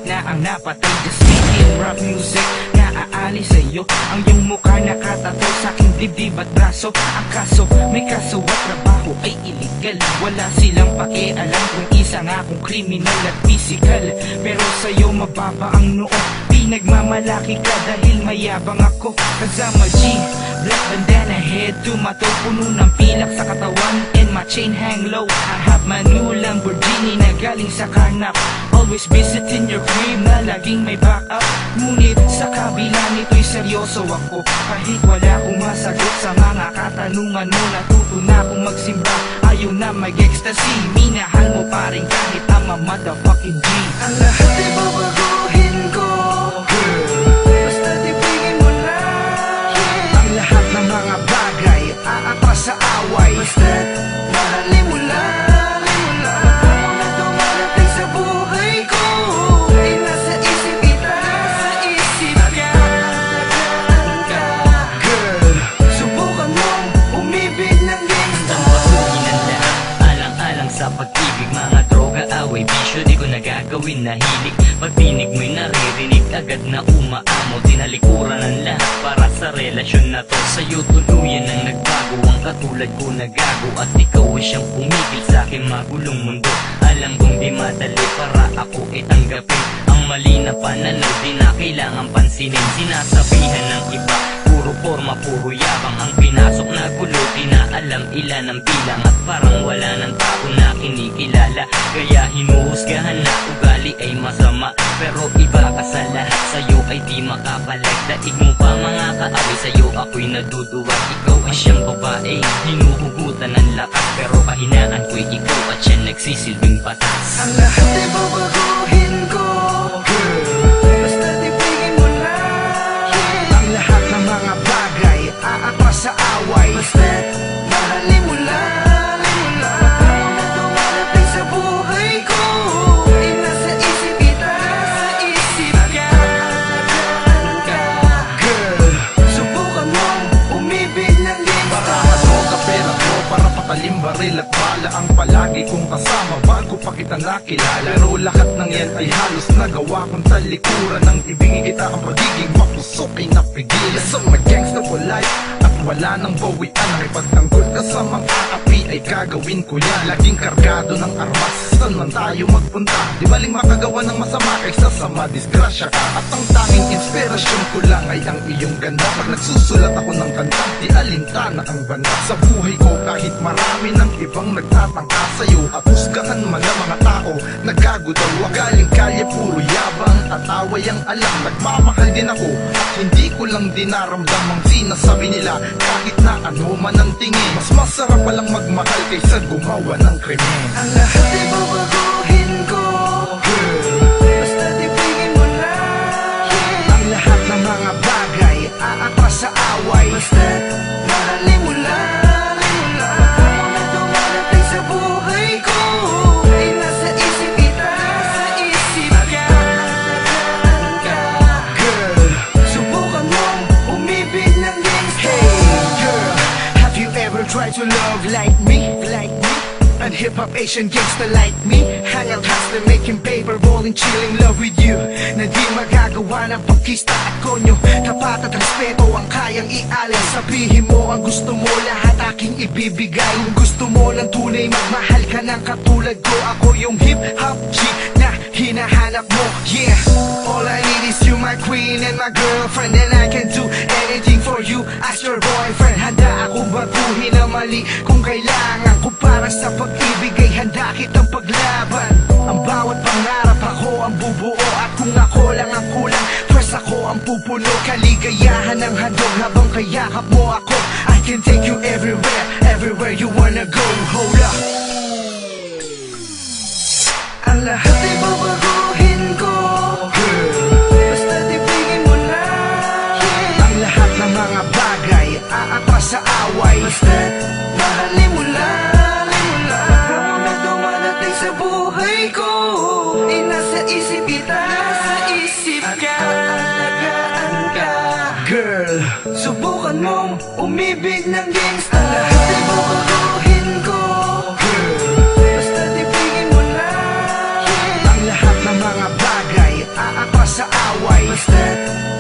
na ang napatay. Just speaking rap music na aalis sa'yo. Ang iyong mukha nakatato sa aking dibdib at braso. Ang kaso, may kaso at trabaho ay illegal. Wala silang pakialam kung isa nga akong criminal at physical. Pero sa'yo mababa ang noo. Pinagmamalaki ka dahil mayabang ako. Kasama G, black bandana head to my toe. Puno ng pilak sa katawan and my chain hang low. I have my new Lamborghini na galing sa karnap. Always visiting your crib na laging may backup. Ngunit sa kabila nito'y seryoso ako. Kahit wala akong masagot sa mga katanungan mo, natuto na akong magsimba. Ayaw na mag-ecstasy, minahal mo pa rin kahit ang motherfucking G. Ang lahat ay babaguhin ko, basta tibigin mo lang. Ang lahat ng mga bagay aatras sa away, basta't mahalin mo lang. Ako na dumarating sa buhay ko, ay nasa isip kita, sa isip ka. girl. Subukan mong umibig ng gangsta. Ang basugin ng lahat, alang-alang sa pag-ibig. Mga droga, away, bisyo, di ko nagagawin na hilig. Pagdinig mo'y naririnig, agad na umaamo. Tinalikuran ng lahat para sa relasyon na to. Sa'yo tuluyan ang nagbago, ang katulad ko nagago. At ikaw ay siyang pumigil sa'king magulong mundo. Alam kong di madali para ako itanggapin ang mali na pananaw, di na kailangan pansinin. Sinasabihan ng iba, puro forma, puro yabang ang pinasok na gulo. Di na alam ilan ang bilang at parang wala ng tao na kinikilala. Kaya hinuhusgahan na ugali ay masama, pero iba ka sa lahat, sa'yo ay di makapalag. Daig mo pa mga kaaway, sa'yo ako'y naduduwag. Ikaw ay siyang babae, hinuhugutan ng lakas, pero kahinaan ko'y ikaw at siya nagsisilbing batas. Ang lahat ay babaguhin ko, basta tibigin mo lang. Ang lahat ng mga bagay aatras sa away, Basta't mahalin mo lang. Ako na dumarating sa buhay ko, ay nasa isip kita, sa isip ka. girl. Subukan mong umibig ng gangsta. Para droga, pera ko, para patalim, baril at bala ang palagi kong kasama bago pa kita nakilala. Pero lahat ng yan ay halos nagawa kong talikuran. Nang ibigin kita ang pagiging mapusok ay napigilan. Sa mga gangsta for life at wala nang bawian. Nakipagtanggol ka sa mga api ay gagawin ko yan. Laging kargado ng armas, saan man tayo magpunta. Di baling makagawa ng masama kaysa sa madisgrasya ka. At ang tanging inspirasyon ko lang ay ang iyong ganda. Pag nagsusulat ako ng kanta, di alintana ang banda. Sa buhay ko kahit marami ng ibang nagtatangka sa'yo, at husgahan man ng mga tao, naggago daw. Galing kalye, puro yabang at away ang alam. Nagmamahal din ako at hindi ko lang dinaramdam ang sinasabi nila. Kahit na ano man ang tingin, mas masarap palang magmahal kaysa gumawa ng krimen. Ang lahat ay babaguhin ko, basta tibigin mo lang. Ang lahat ng mga bagay aatras sa away, Basta't mahalin mo lang. Ako na dumarating sa buhay ko, ay nasa isip kita, sa isip ka. girl. Subukan mong umibig ng gangsta. Hey girl, have you ever tried to love like me? And hip-hop Asian gangster like me? Hang out hustling, making paper, rolling, chilling, love with you. Na di magagawa ng pagkista at konyo. Tapat at respeto ang kayang ialay. Sabihin mo ang gusto mo, lahat aking ibibigay. Kung gusto mo ng tunay, magmahal ka ng katulad ko. Ako yung hip-hop G na hinahanap mo. Yeah, all I need is you, my queen and my girlfriend. And I can do anything for you as your boyfriend. Handa akong baguhin ang mali kung kailangan ko. Para sa pag-ibig ay handa kitang paglaban. Ang bawat pangarap ako ang bubuo. At kung ako lang ang kulang, first ako ang pupuno. Kaligayahan ang handog habang kayakap mo ako. I can take you everywhere, everywhere you wanna go. Hold up. Ang lahat ay babaguhin ko, basta tibigin mo lang. Ang lahat ng mga bagay aatras sa away, Basta't mahalin mo lang. Ako na dumarating sa buhay ko, ay nasa isip kita, sa isip ka. girl. Subukan mong umibig ng gangsta. Ang lahat ay babaguhin ko, basta tibigin mo lang. Ang lahat ng mga bagay aatras sa away. Basta't